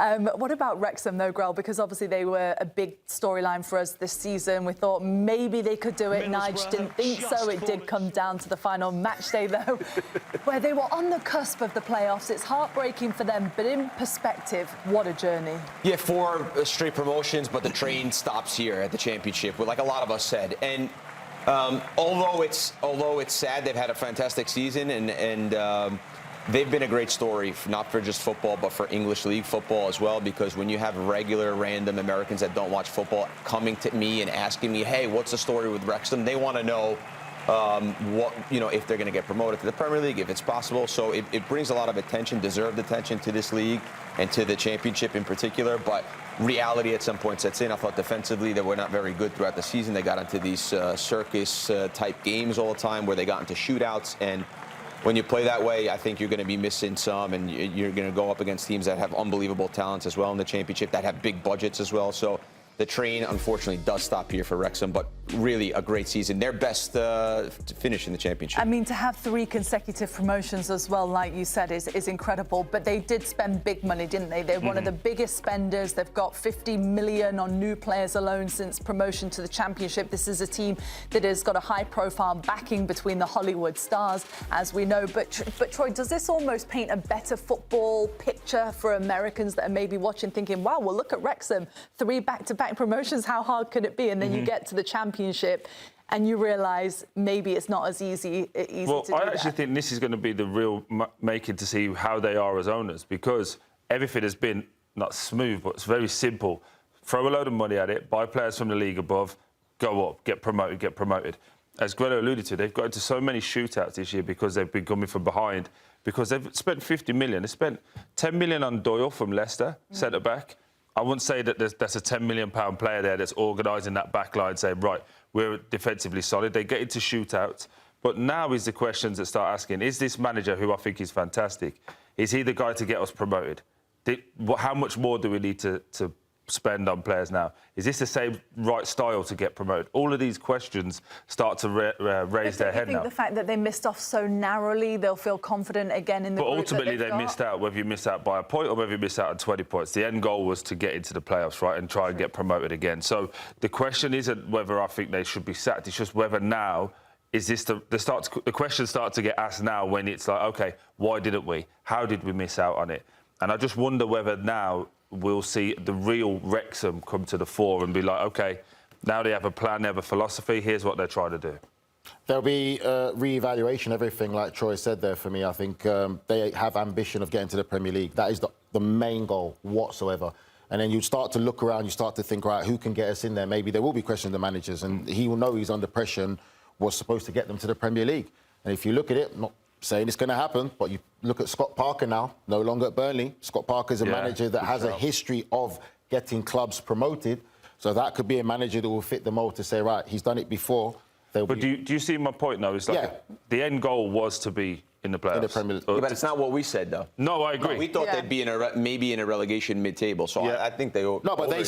What about Wrexham, though, Grell? Because obviously they were a big storyline for us this season. We thought maybe they could do it. Nige didn't think so. It did come down to the final match day, though, where they were on the cusp of the playoffs. It's heartbreaking for them, but in perspective, what a journey. Yeah, 4 straight promotions, but the train stops here at the championship, like a lot of us said. And although it's sad, they've had a fantastic season, and they've been a great story, not for just football, but for English League football as well, because when you have regular, random Americans that don't watch football coming to me and asking me, hey, what's the story with Wrexham? They want to know if they're going to get promoted to the Premier League, if it's possible. So it brings a lot of attention, deserved attention to this league and to the championship in particular. But reality at some point sets in. I thought defensively they were not very good throughout the season. They got into these circus-type games all the time where they got into shootouts. And when you play that way, I think you're going to be missing some, and you're going to go up against teams that have unbelievable talents as well in the championship, that have big budgets as well. So the train, unfortunately, does stop here for Wrexham, but really a great season. Their best finish in the championship. I mean, to have 3 consecutive promotions as well, like you said, is incredible. But they did spend big money, didn't they? They're one of the biggest spenders. They've got 50 million on new players alone since promotion to the championship. This is a team that has got a high-profile backing between the Hollywood stars, as we know. But Troy, does this almost paint a better football picture for Americans that are maybe watching, thinking, wow, well, look at Wrexham, 3 back-to-back promotions, how hard could it be? And then you get to the championship and you realise maybe it's not as easy to do that. Well, I actually think this is going to be the real making to see how they are as owners, because everything has been not smooth, but it's very simple. Throw a load of money at it, buy players from the league above, go up, get promoted. As Grella alluded to, they've got into so many shootouts this year because they've been coming from behind, because they've spent 50 million. They spent 10 million on Doyle from Leicester, centre-back. I wouldn't say that that's a £10 million player there that's organising that back line, saying, right, we're defensively solid. They get into shootouts. But now is the questions that start asking, is this manager, who I think is fantastic, is he the guy to get us promoted? How much more do we need to spend on players now? Is this the same right style to get promoted? All of these questions start to raise their head now. I think the fact that they missed off so narrowly, they'll feel confident again in the group. But ultimately, they missed out, whether you missed out by a point or whether you missed out on 20 points. The end goal was to get into the playoffs, right, and try and get promoted again. So the question isn't whether I think they should be sacked. It's just whether now, is this the questions start to get asked now, when it's like, OK, why didn't we? How did we miss out on it? And I just wonder whether now we'll see the real Wrexham come to the fore and be like, OK, now they have a plan, they have a philosophy, here's what they're trying to do. There'll be re-evaluation, everything, like Troy said there for me. I think they have ambition of getting to the Premier League. That is the main goal whatsoever. And then you start to look around, you start to think, right, who can get us in there? Maybe there will be questioning the managers, and he will know he's under pressure and was supposed to get them to the Premier League. And if you look at it, not saying it's going to happen, but you look at Scott Parker now, no longer at Burnley. Scott Parker's a manager that has a history of getting clubs promoted. So that could be a manager that will fit the mold to say, right, he's done it before. But do you see my point, though? It's like the end goal was to be in the playoffs. In the Premier League. Yeah, but it's not what we said, though. No, I agree. No, we thought they'd be maybe in a relegation mid-table. So I think they No, but they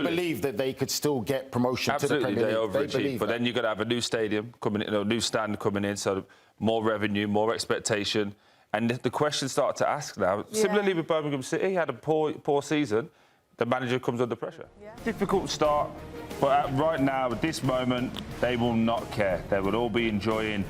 believe that they could still get promotion to the Premier League. They overachieved. But then you've got to have a new stadium coming in, a new stand coming in, so more revenue, more expectation. And the questions start to ask now. Similarly with Birmingham City, had a poor season. The manager comes under pressure. Difficult start, but right now, at this moment, they will not care. They will all be enjoying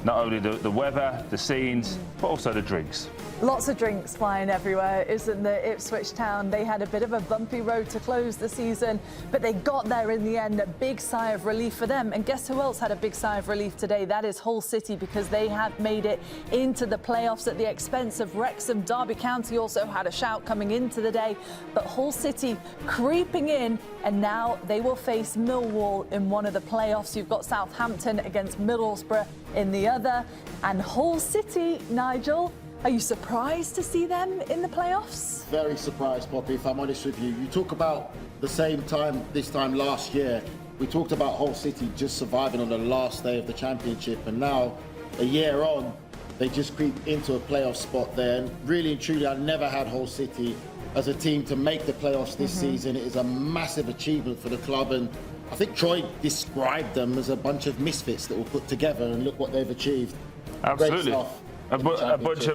not only the weather, the scenes, but also the drinks. Lots of drinks flying everywhere, isn't there? Ipswich Town, they had a bit of a bumpy road to close the season, but they got there in the end. A big sigh of relief for them. And guess who else had a big sigh of relief today? That is Hull City, because they have made it into the playoffs at the expense of Wrexham. Derby County also had a shout coming into the day, but Hull City creeping in, and now they will face Millwall in one of the playoffs. You've got Southampton against Middlesbrough in the other, and Hull City, Nigel, are you surprised to see them in the playoffs? Very surprised, Poppy, if I'm honest with you. You talk about the same time, this time last year, we talked about Hull City just surviving on the last day of the championship, and now, a year on, they just creep into a playoff spot there. And really and truly, I never had Hull City as a team to make the playoffs this season. It is a massive achievement for the club, and I think Troy described them as a bunch of misfits that were put together, and look what they've achieved. Absolutely. Great stuff. A bunch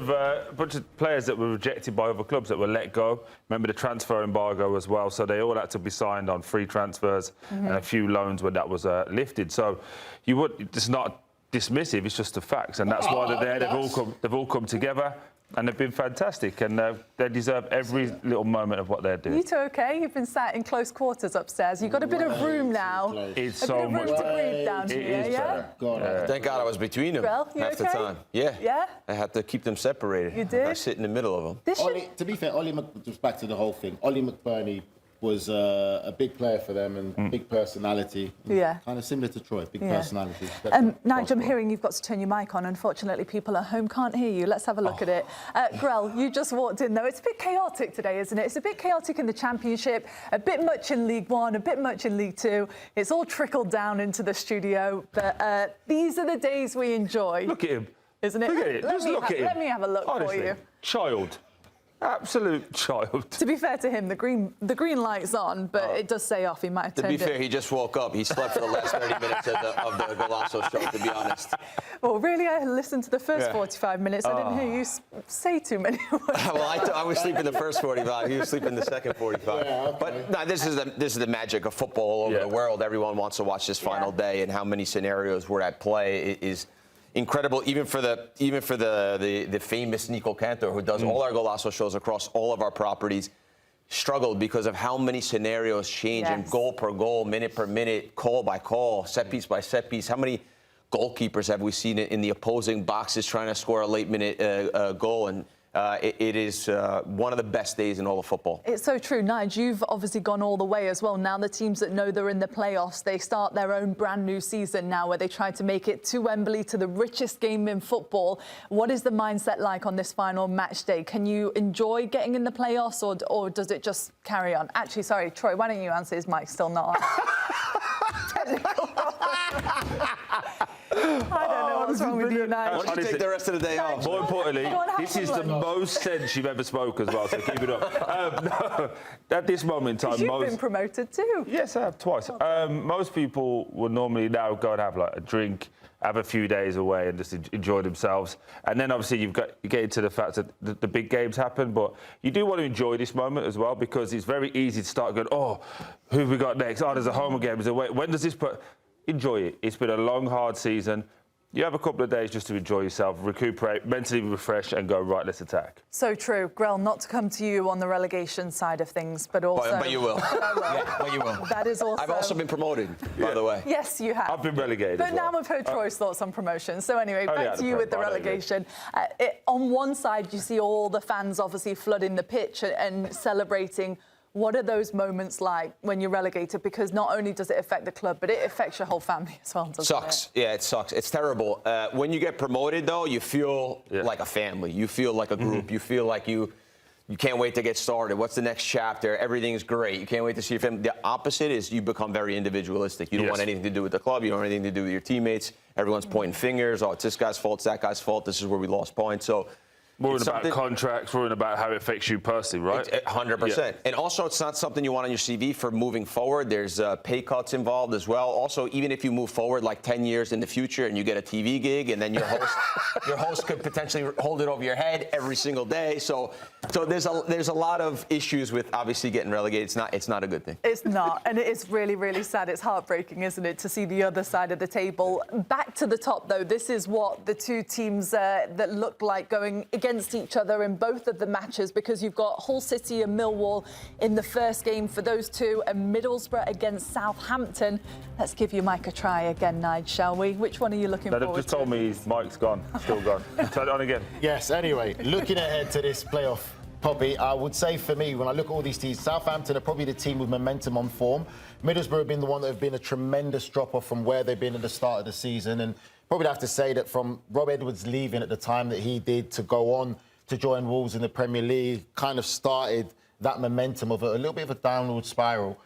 of players that were rejected by other clubs that were let go. Remember the transfer embargo as well, so they all had to be signed on free transfers and a few loans when that was lifted. So it's not dismissive, it's just the facts, and that's why they're there. They've all come together. And they've been fantastic, and they deserve every little moment of what they're doing. You two okay? You've been sat in close quarters upstairs. You've got a bit of room now. It's so much to breathe down here, yeah? Thank God I was between them half the time. Yeah. I had to keep them separated. You did? I sit in the middle of them. To be fair, just back to the whole thing, Ollie McBurney was a big player for them and big personality. Yeah. Kind of similar to Troy, big personality. Nigel, I'm hearing you've got to turn your mic on. Unfortunately, people at home can't hear you. Let's have a look at it. Grell, you just walked in, though. It's a bit chaotic today, isn't it? It's a bit chaotic in the Championship, a bit much in League One, a bit much in League Two. It's all trickled down into the studio. But these are the days we enjoy. Look at him. Isn't it? Look at it. Just look at him. Let me have a look for you. Child. Absolute child. To be fair to him, the green light's on, but it does say off. He might have turned it. To be fair, he just woke up. He slept for the last 30 minutes of the Golazo show, to be honest. Well, really, I listened to the first 45 minutes. I didn't hear you say too many words. Well, I was sleeping the first 45. He was sleeping the second 45. Yeah, okay. But no, this is the magic of football all over the world. Everyone wants to watch this final day, and how many scenarios were at play is incredible, even for the famous Nico Cantor, who does all our Golazo shows across all of our properties, struggled because of how many scenarios change and goal per goal, minute per minute, call by call, set piece by set piece. How many goalkeepers have we seen in the opposing boxes trying to score a late minute goal? And it is one of the best days in all of football. It's so true. Nigel, you've obviously gone all the way as well. Now the teams that know they're in the playoffs, they start their own brand new season now where they try to make it to Wembley, to the richest game in football. What is the mindset like on this final match day? Can you enjoy getting in the playoffs, or does it just carry on? Actually, sorry, Troy, why don't you answer? His mic's still not on. I don't know what's wrong with you, Nigel. Why don't you take the rest of the day off? More importantly, this is the most sense you've ever spoke as well, so keep it up. No, at this moment in time, you've been promoted too. Yes, I have, twice. Most people would normally now go and have like a drink, have a few days away and just enjoy themselves. And then obviously you get into the fact that the big games happen, but you do want to enjoy this moment as well, because it's very easy to start going, oh, who have we got next? Oh, there's a home game. When does this put... Enjoy it. It's been a long, hard season. You have a couple of days just to enjoy yourself, recuperate, mentally refresh, and go, right, let's attack. So true. Grell, not to come to you on the relegation side of things, but also... But you will. But you will. That is also... I've also been promoted, by the way. Yes, you have. I've been relegated But now well. I've heard Troy's thoughts on promotion. So anyway, back to you with the relegation. On one side, you see all the fans obviously flooding the pitch and celebrating. What are those moments like when you're relegated? Because not only does it affect the club, but it affects your whole family as well, doesn't it? Yeah, it sucks. It's terrible. When you get promoted, though, you feel like a family. You feel like a group. You feel like you can't wait to get started. What's the next chapter? Everything's great. You can't wait to see your family. The opposite is you become very individualistic. You don't want anything to do with the club. You don't want anything to do with your teammates. Everyone's pointing fingers. Oh, it's this guy's fault. It's that guy's fault. This is where we lost points. So... Worrying about contracts, worrying about how it affects you personally, right? 100%. Yeah. And also, it's not something you want on your CV for moving forward. There's pay cuts involved as well. Also, even if you move forward like 10 years in the future and you get a TV gig, and then your host could potentially hold it over your head every single day. So there's a lot of issues with obviously getting relegated. It's not a good thing. It's not, and it is really, really sad. It's heartbreaking, isn't it, to see the other side of the table. Back to the top, though. This is what the two teams that look like going against each other in both of the matches, because you've got Hull City and Millwall in the first game for those two, and Middlesbrough against Southampton. Let's give your mic a try again, Nigel, shall we? Which one are you looking forward to? They've just told me his mic's gone, still gone. Turn it on again. Yes, anyway, looking ahead to this playoff, Poppy, I would say for me, when I look at all these teams, Southampton are probably the team with momentum on form. Middlesbrough have been the one that have been a tremendous drop-off from where they've been at the start of the season, and probably have to say that from Rob Edwards leaving at the time that he did to go on to join Wolves in the Premier League, kind of started that momentum of a little bit of a downward spiral.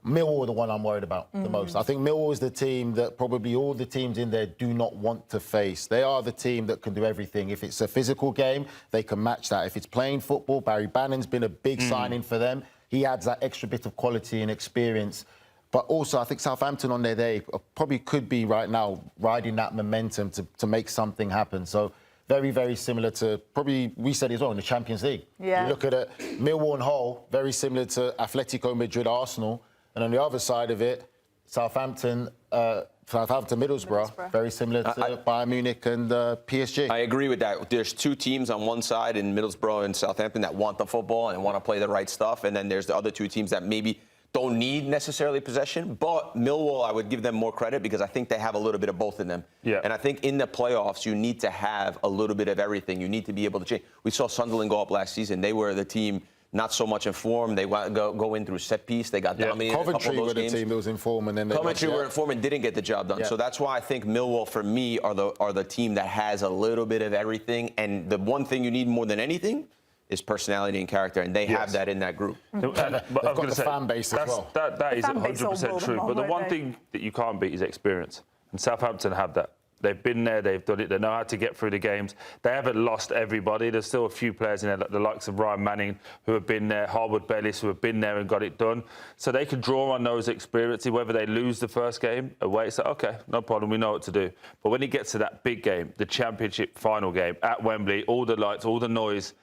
Millwall are the one I'm worried about the most. I think Millwall is the team that probably all the teams in there do not want to face. They are the team that can do everything. If it's a physical game, they can match that. If it's playing football, Barry Bannon's been a big signing for them. He adds that extra bit of quality and experience. But also, I think Southampton on their day probably could be right now riding that momentum to make something happen. So very, very similar to, probably, we said as well, in the Champions League. Yeah. You look at it, Millwall and Hull, very similar to Atletico Madrid, Arsenal. And on the other side of it, Southampton, Middlesbrough, very similar to Bayern Munich and PSG. I agree with that. There's two teams on one side in Middlesbrough and Southampton that want the football and want to play the right stuff. And then there's the other two teams that maybe don't need necessarily possession. But Millwall, I would give them more credit because I think they have a little bit of both in them. Yeah. And I think in the playoffs, you need to have a little bit of everything. You need to be able to change. We saw Sunderland go up last season. They were the team not so much in form. They go in through set piece. They got dominated. Coventry were the games. team that was in form, and then Coventry were in form and didn't get the job done. Yeah. So that's why I think Millwall, for me, are the team that has a little bit of everything. And the one thing you need more than anything is personality and character, and they have that in that group. They've got the fan base as well. That is fan base 100% true. But the one thing that you can't beat is experience. And Southampton have that. They've been there, they've done it, they know how to get through the games. They haven't lost everybody. There's still a few players in there, like the likes of Ryan Manning, who have been there, Harwood Bellis, who have been there and got it done. So they can draw on those experiences, whether they lose the first game away. It's like, OK, no problem, we know what to do. But when it gets to that big game, the Championship final game at Wembley, all the lights, all the noise,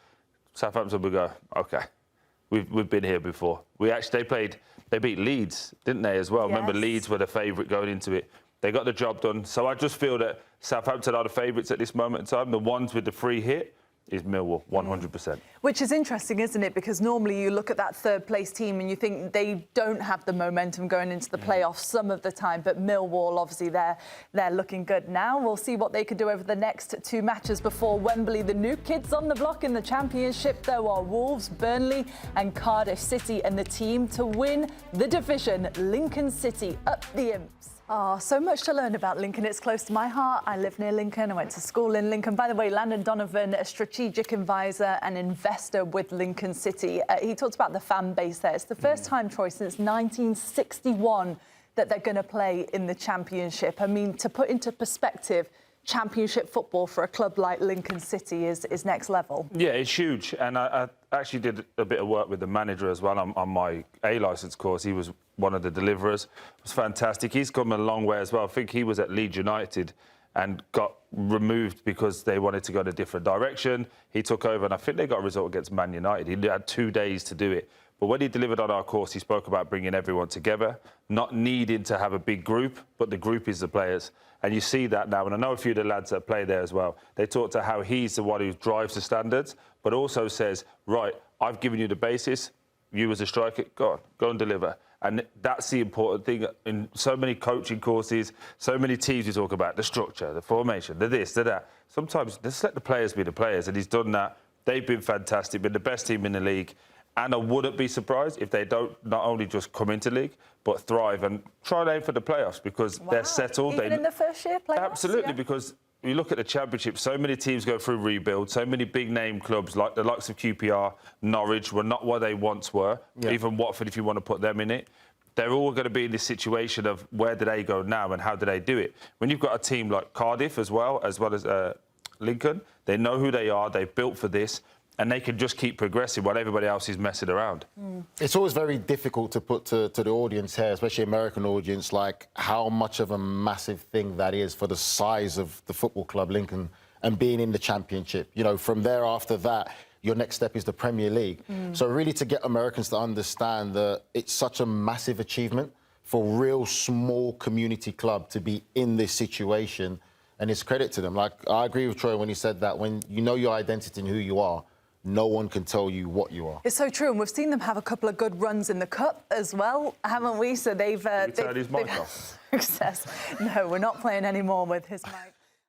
Southampton will go, OK, we've been here before. They beat Leeds, didn't they, as well? Yes. Remember, Leeds were the favourite going into it. They got the job done. So I just feel that Southampton are the favourites at this moment in time. The ones with the free hit is Millwall, 100%. Which is interesting, isn't it? Because normally you look at that third-place team and you think they don't have the momentum going into the playoffs some of the time. But Millwall, obviously, they're looking good now. We'll see what they could do over the next two matches before Wembley. The new kids on the block in the Championship, though, are Wolves, Burnley and Cardiff City. And the team to win the division, Lincoln City, up the Imps. Oh, so much to learn about Lincoln. It's close to my heart. I live near Lincoln. I went to school in Lincoln. By the way, Landon Donovan, a strategic advisor and investor with Lincoln City. He talked about the fan base there. It's the first time, Troy, since 1961 that they're going to play in the Championship. I mean, to put into perspective, Championship football for a club like Lincoln City is next level. Yeah, it's huge. And I actually did a bit of work with the manager as well on my A licence course. He was one of the deliverers. It was fantastic. He's come a long way as well. I think he was at Leeds United and got removed because they wanted to go in a different direction. He took over, and I think they got a result against Man United. He had 2 days to do it. But when he delivered on our course, he spoke about bringing everyone together, not needing to have a big group, but the group is the players. And you see that now. And I know a few of the lads that play there as well. They talk to how he's the one who drives the standards, but also says, right, I've given you the basis. You as a striker, go and deliver. And that's the important thing. In so many coaching courses, so many teams we talk about, the structure, the formation, the this, the that. Sometimes just let the players be the players. And he's done that. They've been fantastic, been the best team in the league. And I wouldn't be surprised if they don't not only just come into league, but thrive and try and aim for the playoffs because they're settled. Even in the first year playoffs? Absolutely, because you look at the Championship, so many teams go through rebuild, so many big-name clubs like the likes of QPR, Norwich were not what they once were, even Watford if you want to put them in it. They're all going to be in this situation of where do they go now and how do they do it. When you've got a team like Cardiff as well as Lincoln, they know who they are, they've built for this, and they can just keep progressing while everybody else is messing around. It's always very difficult to put to the audience here, especially American audience, like how much of a massive thing that is for the size of the football club Lincoln and being in the Championship. You know, from there after that, your next step is the Premier League. So really to get Americans to understand that it's such a massive achievement for a real small community club to be in this situation, and it's credit to them. Like, I agree with Troy when he said that when you know your identity and who you are, no one can tell you what you are. It's so true, and we've seen them have a couple of good runs in the Cup as well, haven't we? So they've... Turn his mic off. Success. No, we're not playing anymore with his mic.